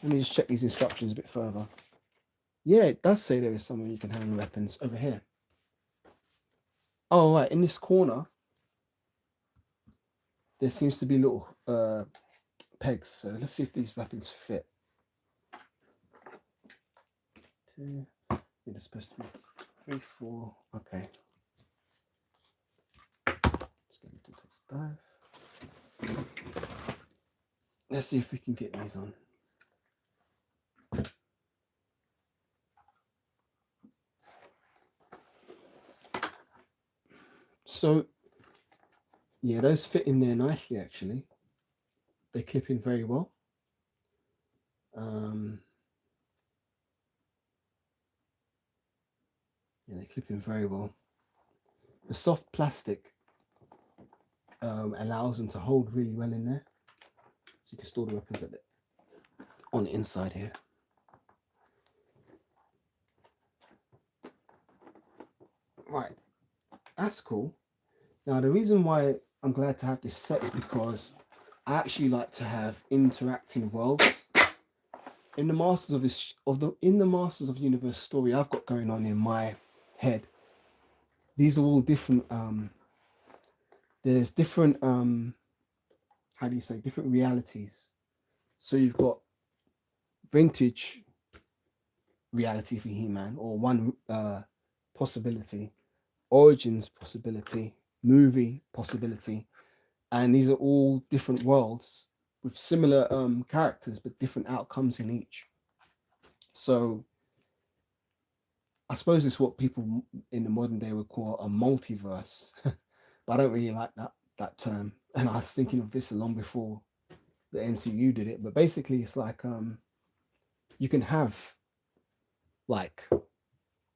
Let me just check these instructions a bit further. Yeah, it does say there is somewhere you can hang the weapons over here. Oh, right, in this corner, there seems to be little pegs. So let's see if these weapons fit. Two. They're supposed to be 3, 4. Okay. Let's get into this dive. Let's see if we can get these on. So, yeah, those fit in there nicely, actually. They clip in very well. Yeah, they clip in very well. The soft plastic allows them to hold really well in there. So you can store the weapons on the inside here. Right, that's cool. Now, the reason why I'm glad to have this set is because I actually like to have interacting worlds. In the Masters of Universe story I've got going on in my head, these are all different. There's different how do you say, different realities. So you've got vintage reality for He-Man, or one possibility, origins possibility, movie possibility, and these are all different worlds with similar characters but different outcomes in each. So I suppose it's what people in the modern day would call a multiverse, but I don't really like that term. And I was thinking of this long before the MCU did it. But basically, it's like you can have like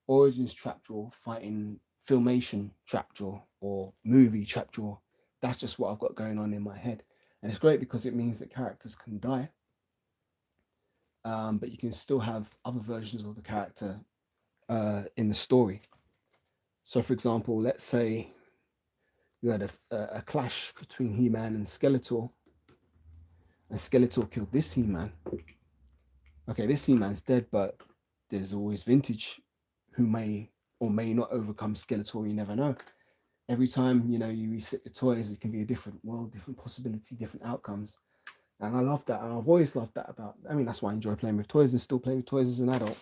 origins trapjaw fighting filmation trapjaw or movie trapjaw. That's just what I've got going on in my head, and it's great because it means that characters can die, but you can still have other versions of the character in the story. So, for example, let's say you had a clash between He-Man and Skeletor, and Skeletor killed this He-Man. Okay, this He-Man's dead, but there's always Vintage who may or may not overcome Skeletor. You never know. Every time you reset the toys, it can be a different world, different possibility, different outcomes. And I love that, and I've always loved that about. I mean, that's why I enjoy playing with toys and still play with toys as an adult.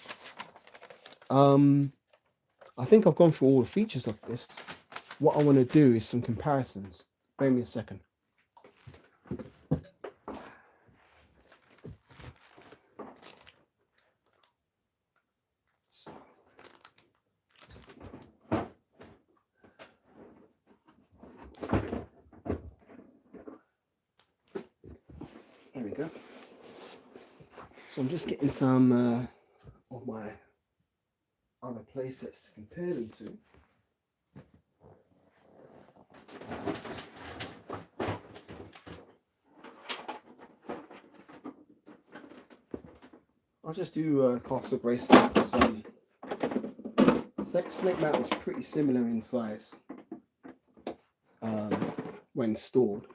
I think I've gone through all the features of this. What I want to do is some comparisons. Wait me a second. There we go. So I'm just getting some of my other play sets to compare them to. I'll just do Castle Grayskull because Snake Mountain's pretty similar in size when stored.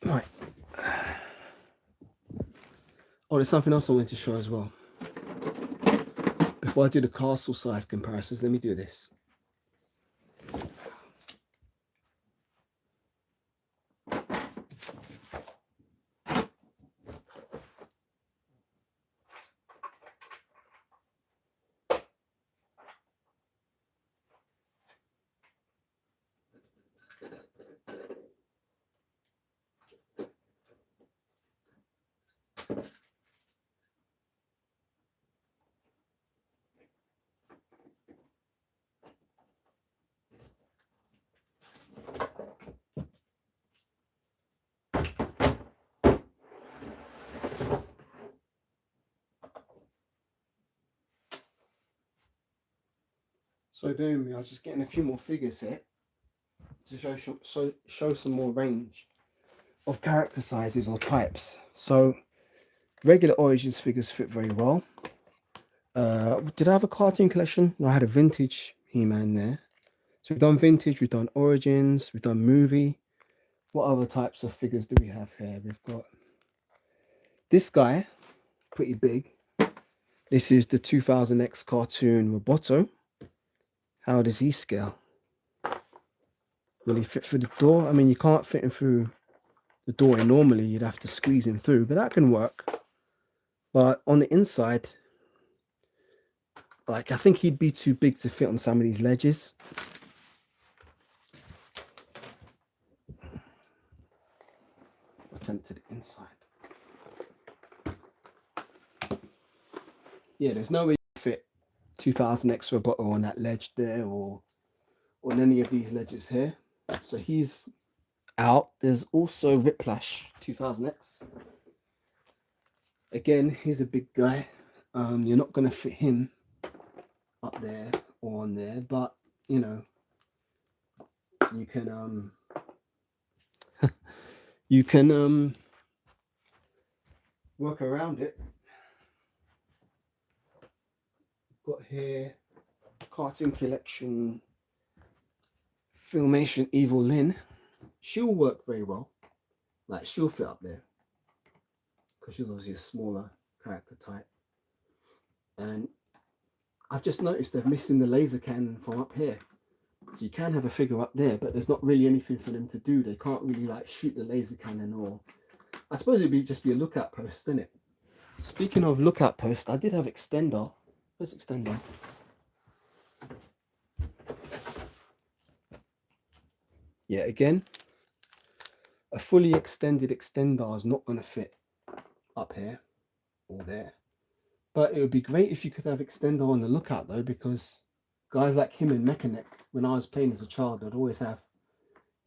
Right. Oh, there's something else I wanted to show as well. Before I do the castle size comparisons, let me do this. So doing me, I'm just getting a few more figures here to show some more range of character sizes or types. So regular Origins figures fit very well. Did I have a cartoon collection? No, I had a vintage He-Man there. So we've done vintage, we've done Origins, we've done movie. What other types of figures do we have here? We've got this guy, pretty big. This is the 2000X cartoon Roboto. How does he scale? Will he fit through the door? I mean, you can't fit him through the door normally. You'd have to squeeze him through, but that can work. But on the inside, like, I think he'd be too big to fit on some of these ledges. Attempt to the inside. Yeah, there's no way to fit 2000X Roboto on that ledge there or on any of these ledges here. So he's out. There's also Whiplash 2000X. Again, he's a big guy. You're not going to fit him up there or on there, but you know, you can you can work around it. Got here cartoon collection Filmation Evil Lynn. She'll work very well. Like, she'll fit up there because she's obviously a smaller character type. And I've just noticed they're missing the laser cannon from up here. So you can have a figure up there, but there's not really anything for them to do. They can't really like shoot the laser cannon, or I suppose it'd be just be a lookout post, isn't it? Speaking of lookout post, I did have extender. Where's extender? Yeah, again, a fully extended extender is not going to fit up here or there. But it would be great if you could have extender on the lookout though, because guys like him and Mechanic, when I was playing as a child, I'd always have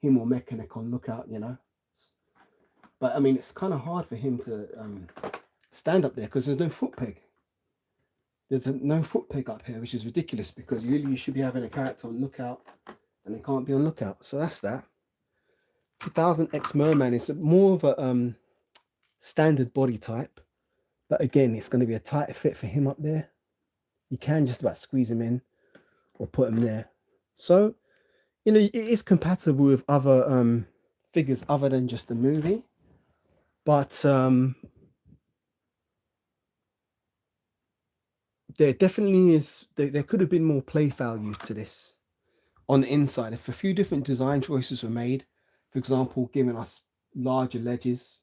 him or Mechanic on lookout, you know. But I mean, it's kind of hard for him to stand up there because there's no foot peg. There's no foot peg up here, which is ridiculous because really you should be having a character on lookout and they can't be on lookout. So that's that. 2000X Merman is more of a standard body type. But again, it's going to be a tighter fit for him up there. You can just about squeeze him in or put him there. So, you know, it is compatible with other figures other than just the movie. But there definitely is, there could have been more play value to this on the inside. If a few different design choices were made, for example, giving us larger ledges,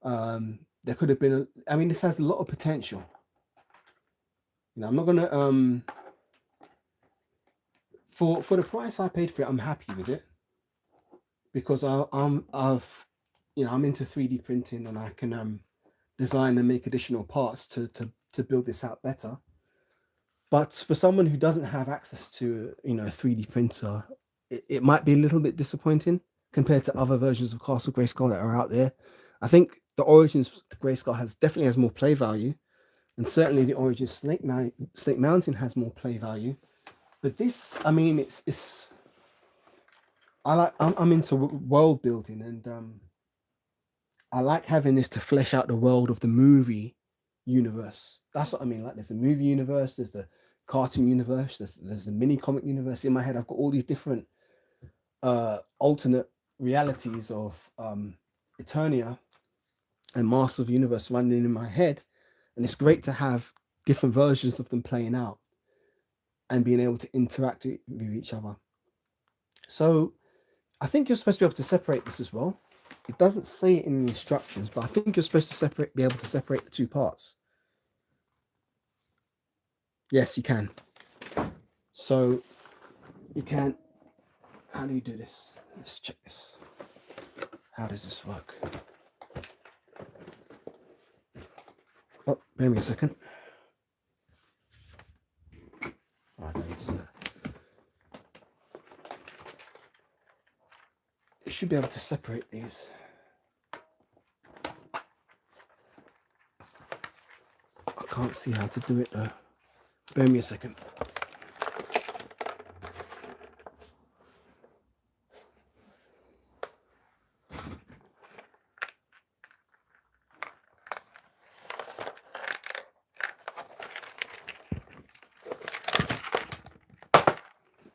there could have been I mean, this has a lot of potential. You know, I'm not gonna for the price I paid for it, I'm happy with it because I'm into 3D printing and I can design and make additional parts to build this out better. But for someone who doesn't have access to, you know, a 3D printer, it might be a little bit disappointing compared to other versions of Castle Grayskull that are out there. I think the Origins Grayskull definitely has more play value, and certainly the Origins Snake Mountain has more play value. But this, I mean, I'm into world building, and I like having this to flesh out the world of the movie universe. That's what I mean. Like, there's a movie universe, there's the cartoon universe, there's the mini comic universe. In my head, I've got all these different alternate realities of Eternia and Master of the Universe running in my head, and it's great to have different versions of them playing out and being able to interact with each other. So I think you're supposed to be able to separate this as well. It doesn't say it in the instructions, but I think you're supposed to be able to separate the two parts. Yes, you can. So you can. How do you do this? Let's check this. How does this work? Oh, bear me a second. Oh, I don't need to do that. You should be able to separate these. I can't see how to do it though. Bear me a second.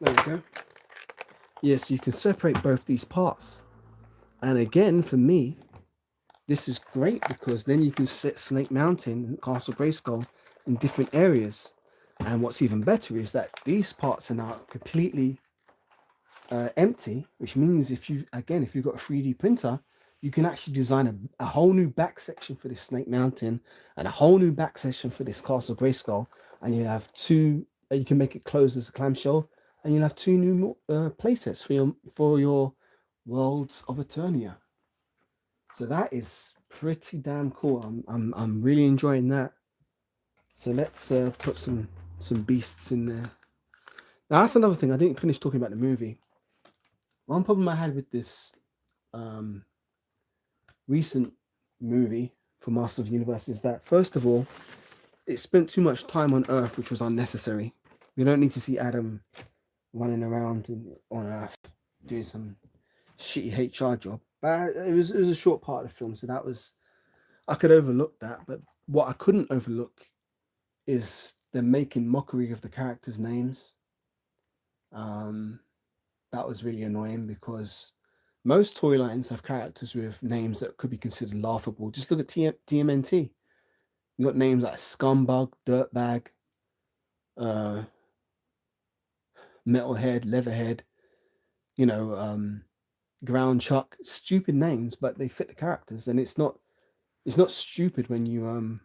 There we go. Yes, you can separate both these parts. And again, for me, this is great because then you can set Snake Mountain and Castle Grayskull in different areas. And what's even better is that these parts are now completely empty, which means if you've got a 3D printer, you can actually design a whole new back section for this Snake Mountain and a whole new back section for this Castle Grayskull. And you have two, you can make it close as a clamshell, and you'll have two new playsets for your Worlds of Eternia. So that is pretty damn cool. I'm really enjoying that. So let's put some beasts in there. Now that's another thing. I didn't finish talking about the movie. One problem I had with this recent movie for Master of the Universe is that, first of all, it spent too much time on Earth, which was unnecessary. We don't need to see Adam running around on Earth doing some shitty HR job. But it was a short part of the film, so that was, I could overlook that. But what I couldn't overlook is them making mockery of the characters' names. That was really annoying because most toy lines have characters with names that could be considered laughable. Just look at TMNT. You got names like Scumbag, Dirtbag, Metalhead, Leatherhead, Ground Chuck. Stupid names, but they fit the characters, and it's not stupid when you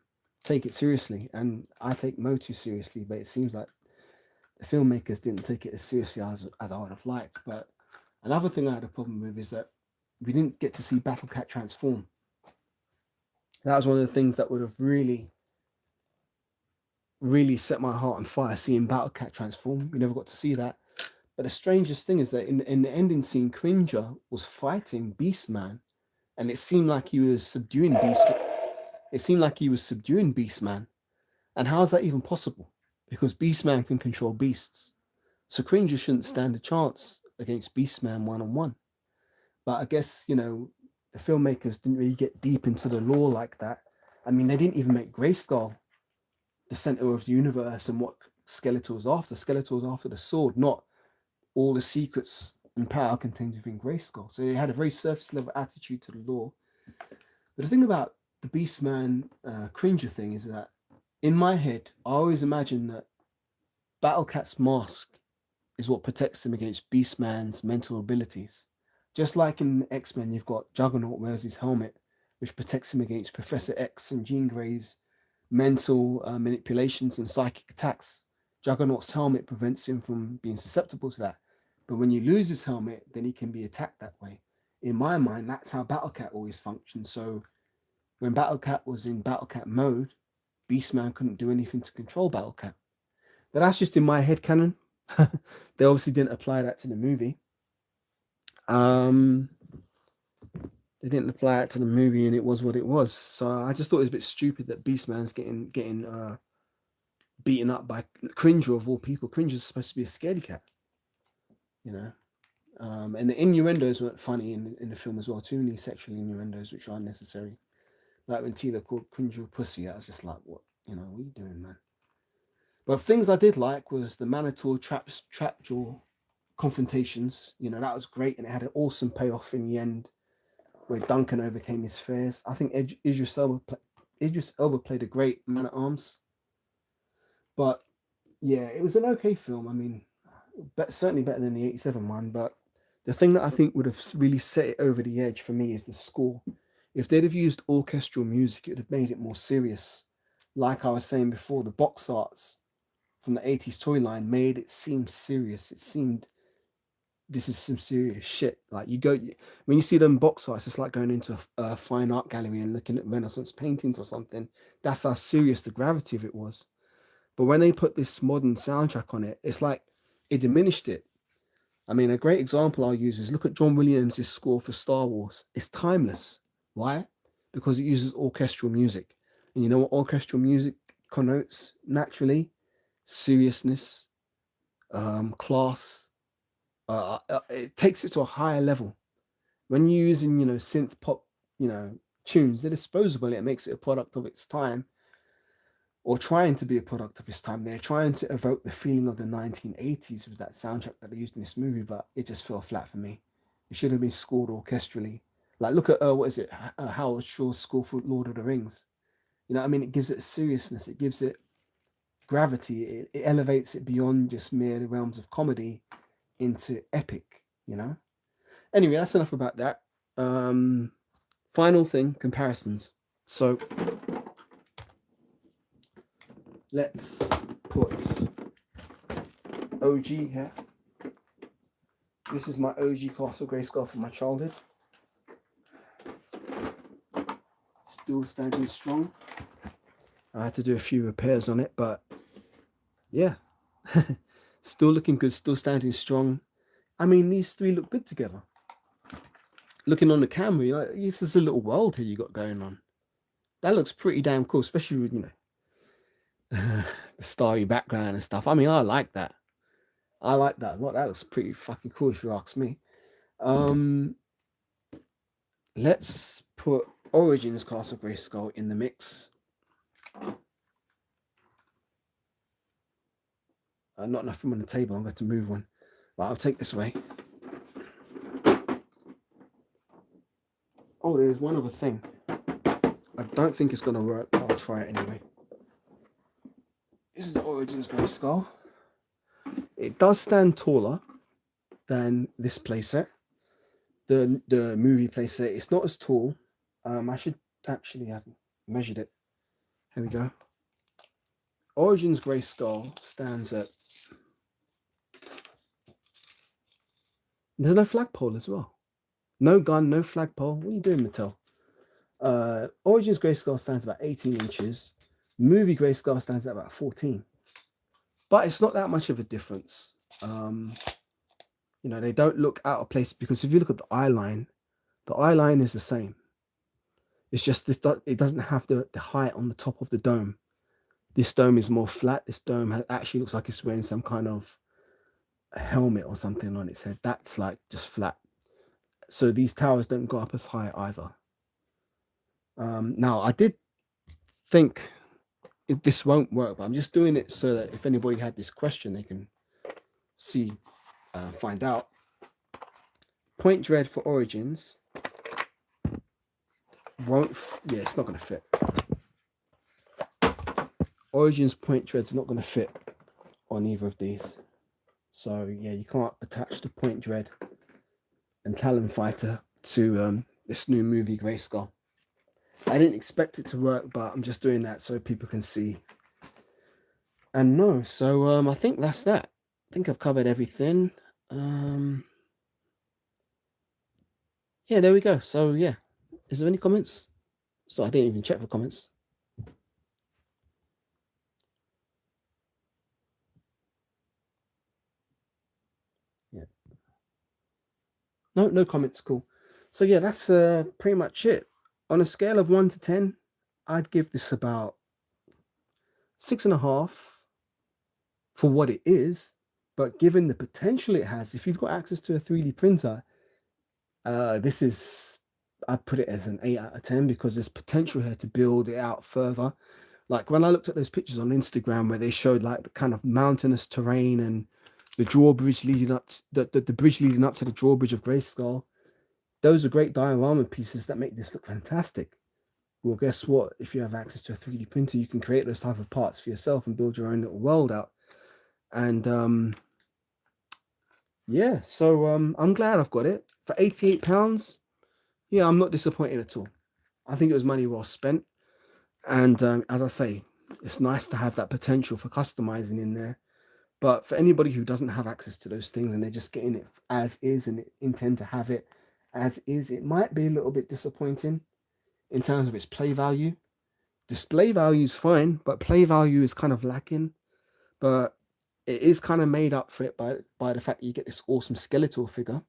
take it seriously. And I take Motu seriously, but it seems like the filmmakers didn't take it as seriously as I would have liked. But another thing I had a problem with is that we didn't get to see Battle Cat transform. That was one of the things that would have really, really set my heart on fire, seeing Battle Cat transform. We never got to see that. But the strangest thing is that in the ending scene, Cringer was fighting Beastman, and it seemed like he was subduing Beastman. It seemed like he was subduing Beastman. And how is that even possible? Because Beastman can control beasts. So Cringer shouldn't stand a chance against Beastman one-on-one. But I guess, the filmmakers didn't really get deep into the lore like that. I mean, they didn't even make Grayskull the center of the universe and what Skeletor was after. Skeletor was after the sword, not all the secrets and power contained within Grayskull. So they had a very surface level attitude to the lore. But the thing about the Beastman Cringer thing is that in my head, I always imagine that Battle Cat's mask is what protects him against Beastman's mental abilities. Just like in X-Men, you've got Juggernaut wears his helmet, which protects him against Professor X and Jean Grey's mental manipulations and psychic attacks. Juggernaut's helmet prevents him from being susceptible to that. But when you lose his helmet, then he can be attacked that way. In my mind, that's how Battle Cat always functioned. So when Battle Cat was in Battle Cat mode, Beastman couldn't do anything to control Battle Cat. But that's just in my head canon. They obviously didn't apply that to the movie. They didn't apply it to the movie, and it was what it was. So I just thought it was a bit stupid that Beastman's getting beaten up by Cringer of all people. Cringer's supposed to be a scaredy cat, and the innuendos weren't funny in the film as well. Too many sexual innuendos which are unnecessary. Like when Tila called Cringer a pussy, I was just like, what are you doing, man? But things I did like was the Manitou Trapjaw confrontations. That was great, and it had an awesome payoff in the end where Duncan overcame his fears. I think Idris Elba played a great man at arms. But yeah, it was an okay film. I mean, certainly better than the 87 one. But the thing that I think would have really set it over the edge for me is the score. If they'd have used orchestral music, it would have made it more serious. Like I was saying before, the box arts from the 80s toy line made it seem serious. It seemed this is some serious shit. Like when you see them box arts, it's like going into a fine art gallery and looking at Renaissance paintings or something. That's how serious the gravity of it was. But when they put this modern soundtrack on it, it's like it diminished it. I mean, a great example I'll use is look at John Williams' score for Star Wars. It's timeless. Why? Because it uses orchestral music. And you know what orchestral music connotes naturally? Seriousness, class. It takes it to a higher level. When you're using, synth pop, tunes, they're disposable. It makes it a product of its time. or trying to be a product of his time. They're trying to evoke the feeling of the 1980s with that soundtrack that they used in this movie, but it just fell flat for me. It should have been scored orchestrally. Like, look at what is it? Howard Shore's score for Lord of the Rings. You know what I mean? It gives it seriousness. It gives it gravity. It elevates it beyond just mere realms of comedy into epic. You know. Anyway, that's enough about that. Final thing: comparisons. So let's put OG here. This is my OG Castle Grayskull from my childhood. Still standing strong. I had to do a few repairs on it, but yeah, still looking good, still standing strong. I mean, these three look good together. Looking on the camera, you're like, this is a little world here you got going on. That looks pretty damn cool, especially with, the starry background and stuff. I mean, I like that. I like that. Well, that looks pretty fucking cool if you ask me. Let's put Origins Castle Grayskull in the mix. Not enough room on the table. I'm going to move one. But I'll take this away. Oh, there's one other thing. I don't think it's going to work, but I'll try it anyway. This is the Origins Grayskull. It does stand taller than this playset. The movie playset. It's not as tall. I should actually have measured it. Here we go. Origins Grayskull stands at... There's no flagpole as well. No gun, no flagpole. What are you doing, Mattel? Origins Grayskull stands about 18 inches. Movie Grayskull stands at about 14. But it's not that much of a difference. They don't look out of place, because if you look at the eye line is the same. It's just this, it doesn't have the height on the top of the dome. This dome is more flat. This dome actually looks like it's wearing some kind of a helmet or something on its head. That's like just flat. So these towers don't go up as high either. Now, I did think this won't work, but I'm just doing it so that if anybody had this question, they can see, find out. Point dread for Origins won't, it's not going to fit. Origins point dread's not going to fit on either of these. So yeah, you can't attach the point dread and Talon Fighter to this new movie Grayskull. I didn't expect it to work, but I'm just doing that so people can see. And no, so I think that's that. I think I've covered everything. Yeah, there we go. So yeah, is there any comments? So I didn't even check for comments. Yeah. No comments. Cool. So yeah, that's pretty much it. On a scale of 1 to 10, I'd give this about 6.5 for what it is. But given the potential it has, if you've got access to a 3D printer, this is, I'd put it as an 8 out of 10, because there's potential here to build it out further. Like when I looked at those pictures on Instagram where they showed like the kind of mountainous terrain and the drawbridge leading up, the bridge leading up to the drawbridge of Grayskull, those are great diorama pieces that make this look fantastic. Well, guess what? If you have access to a 3D printer, you can create those type of parts for yourself and build your own little world out. And yeah, so I'm glad I've got it for £88. Yeah, I'm not disappointed at all. I think it was money well spent. And as I say, it's nice to have that potential for customizing in there. But for anybody who doesn't have access to those things and they're just getting it as is and intend to have it as is, it might be a little bit disappointing in terms of its play value. Display value is fine, but play value is kind of lacking. But it is kind of made up for it by the fact that you get this awesome skeletal figure.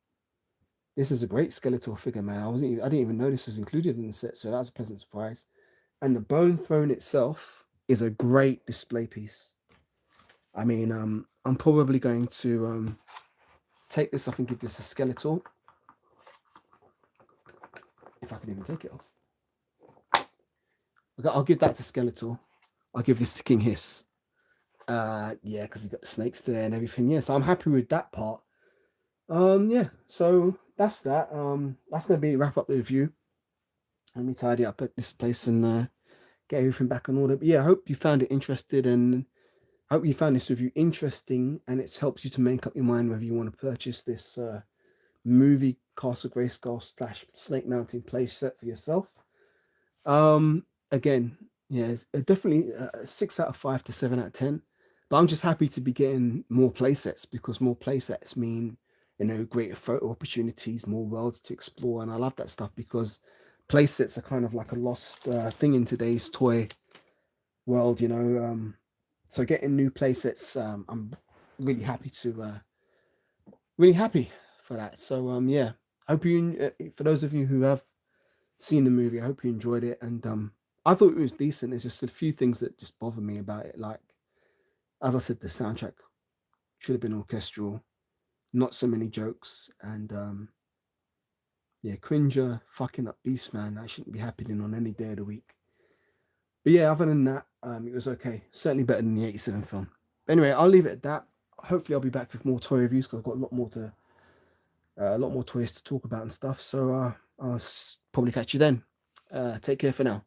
This is a great skeletal figure, man. I didn't even know this was included in the set, so that was a pleasant surprise. And the bone throne itself is a great display piece. I mean, I'm probably going to take this off and give this a skeletal. If I can even take it off. Okay, I'll give that to skeletal. I'll give this to King Hiss. Yeah, because you got the snakes there and everything. Yeah, so I'm happy with that part. Yeah, so that's that. That's gonna be wrap up the review. Let me tidy up at this place and get everything back on order. But yeah, I hope you found it interested, and I hope you found this review interesting, and it's helped you to make up your mind whether you want to purchase this movie Castle Grayskull / Snake Mountain play set for yourself. Again, yeah, it's definitely 6 out of 5 to 7 out of 10. But I'm just happy to be getting more play sets, because more play sets mean, greater photo opportunities, more worlds to explore, and I love that stuff, because play sets are kind of like a lost thing in today's toy world. So getting new play sets, I'm really happy for that. So yeah, hope you, for those of you who have seen the movie, I hope you enjoyed it. And I thought it was decent. There's just a few things that just bother me about it. Like, as I said, the soundtrack should have been orchestral, not so many jokes, and yeah, Cringer fucking up Beastman. That shouldn't be happening on any day of the week. But yeah, other than that, it was okay. Certainly better than the 87 film. But anyway, I'll leave it at that. Hopefully I'll be back with more toy reviews, because I've got a lot more toys to talk about and stuff. So I'll probably catch you then. Take care for now.